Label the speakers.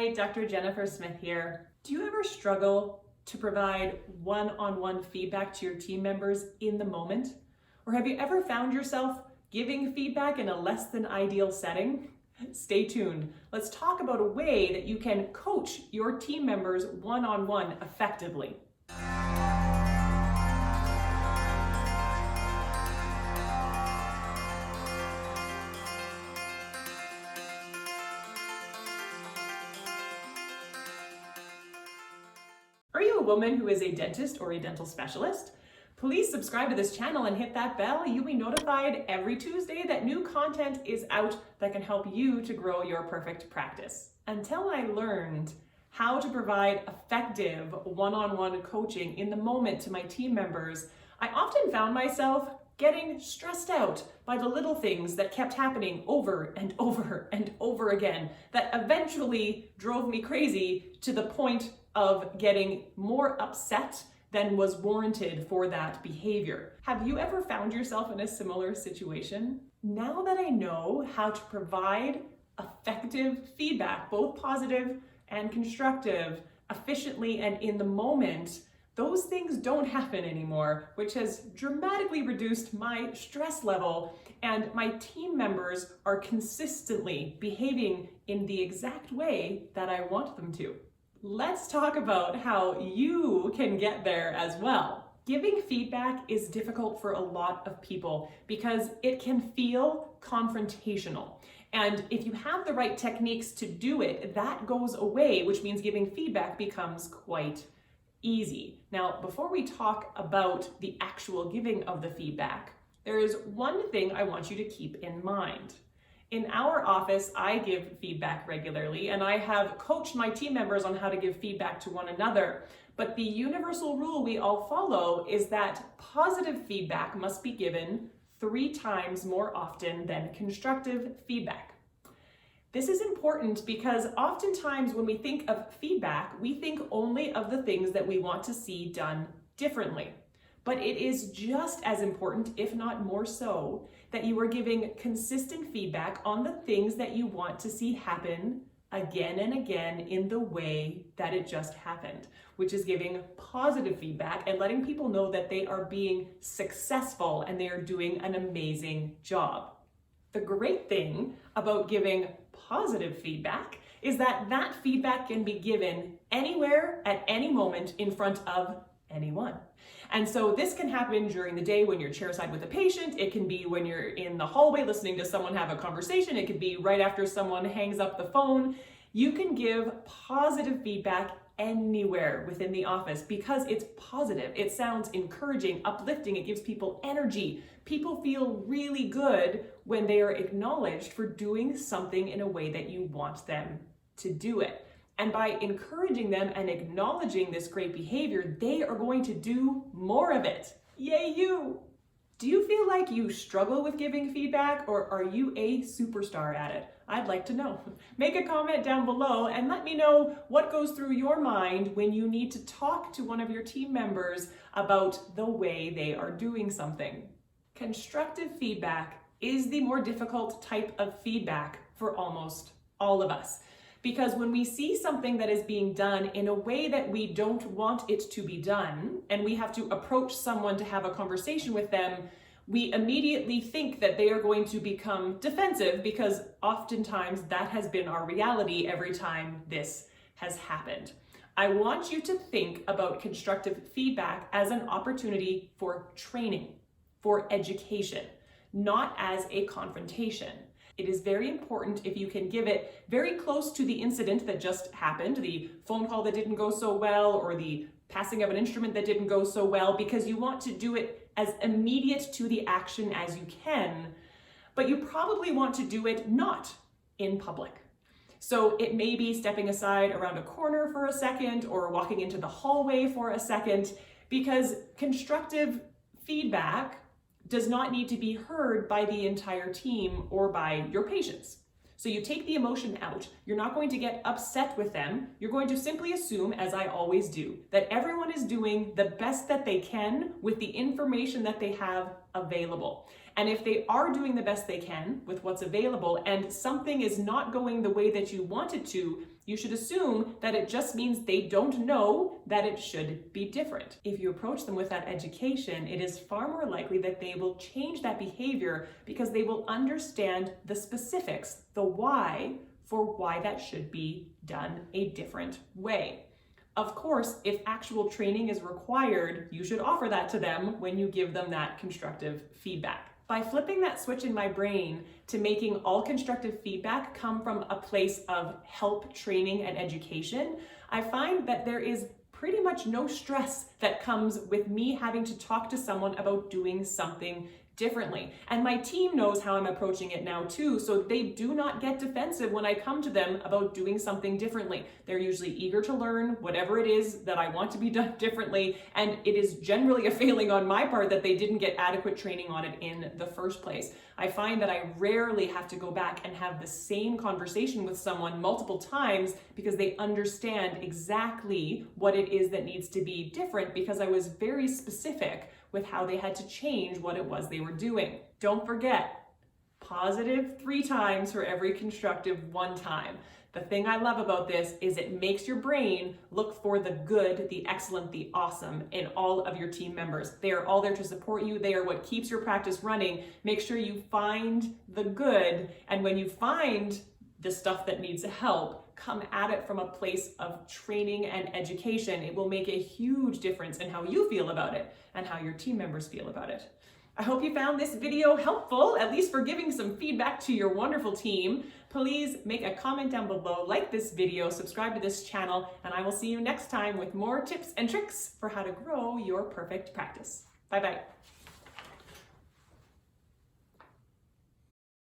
Speaker 1: Hi, Dr. Jennifer Smith here. Do you ever struggle to provide one-on-one feedback to your team members in the moment? Or have you ever found yourself giving feedback in a less than ideal setting? Stay tuned. Let's talk about a way that you can coach your team members one-on-one effectively. Are you a woman who is a dentist or a dental specialist? Please subscribe to this channel and hit that bell. You'll be notified every Tuesday that new content is out that can help you to grow your perfect practice. Until I learned how to provide effective one-on-one coaching in the moment to my team members, I often found myself getting stressed out by the little things that kept happening over and over and over again that eventually drove me crazy to the point of getting more upset than was warranted for that behavior. Have you ever found yourself in a similar situation? Now that I know how to provide effective feedback, both positive and constructive, efficiently and in the moment, those things don't happen anymore, which has dramatically reduced my stress level, and my team members are consistently behaving in the exact way that I want them to. Let's talk about how you can get there as well. Giving feedback is difficult for a lot of people because it can feel confrontational. And if you have the right techniques to do it, that goes away, which means giving feedback becomes quite easy. Now, before we talk about the actual giving of the feedback, there is one thing I want you to keep in mind. In our office, I give feedback regularly, and I have coached my team members on how to give feedback to one another. But the universal rule we all follow is that positive feedback must be given 3 times more often than constructive feedback. This is important because oftentimes when we think of feedback, we think only of the things that we want to see done differently. But it is just as important, if not more so, that you are giving consistent feedback on the things that you want to see happen again and again in the way that it just happened, which is giving positive feedback and letting people know that they are being successful and they are doing an amazing job. The great thing about giving positive feedback is that that feedback can be given anywhere at any moment in front of anyone. And so this can happen during the day when you're chairside with a patient. It can be when you're in the hallway listening to someone have a conversation. It could be right after someone hangs up the phone. You can give positive feedback anywhere within the office because it's positive. It sounds encouraging, uplifting. It gives people energy. People feel really good when they are acknowledged for doing something in a way that you want them to do it. And by encouraging them and acknowledging this great behavior, they are going to do more of it. Yay, you! Do you feel like you struggle with giving feedback, or are you a superstar at it? I'd like to know. Make a comment down below and let me know what goes through your mind when you need to talk to one of your team members about the way they are doing something. Constructive feedback is the more difficult type of feedback for almost all of us. Because when we see something that is being done in a way that we don't want it to be done, and we have to approach someone to have a conversation with them, we immediately think that they are going to become defensive because oftentimes that has been our reality every time this has happened. I want you to think about constructive feedback as an opportunity for training, for education, not as a confrontation. It is very important if you can give it very close to the incident that just happened, the phone call that didn't go so well, or the passing of an instrument that didn't go so well, because you want to do it as immediate to the action as you can, but you probably want to do it not in public. So it may be stepping aside around a corner for a second or walking into the hallway for a second, because constructive feedback does not need to be heard by the entire team or by your patients. So you take the emotion out. You're not going to get upset with them. You're going to simply assume, as I always do, that everyone is doing the best that they can with the information that they have available. And if they are doing the best they can with what's available and something is not going the way that you want it to, You should assume that it just means they don't know that it should be different. If you approach them with that education, it is far more likely that they will change that behavior because they will understand the specifics, the why, for why that should be done a different way. Of course, if actual training is required, you should offer that to them when you give them that constructive feedback. By flipping that switch in my brain to making all constructive feedback come from a place of help, training, and education, I find that there is pretty much no stress that comes with me having to talk to someone about doing something differently. And my team knows how I'm approaching it now too, so they do not get defensive when I come to them about doing something differently. They're usually eager to learn whatever it is that I want to be done differently, and it is generally a failing on my part that they didn't get adequate training on it in the first place. I find that I rarely have to go back and have the same conversation with someone multiple times because they understand exactly what it is that needs to be different because I was very specific with how they had to change what it was they were doing. Don't forget, positive 3 times for every constructive 1 time. The thing I love about this is it makes your brain look for the good, the excellent, the awesome in all of your team members. They are all there to support you. They are what keeps your practice running. Make sure you find the good, and when you find the stuff that needs help, come at it from a place of training and education. It will make a huge difference in how you feel about it and how your team members feel about it. I hope you found this video helpful, at least for giving some feedback to your wonderful team. Please make a comment down below, like this video, subscribe to this channel, and I will see you next time with more tips and tricks for how to grow your perfect practice. Bye-bye.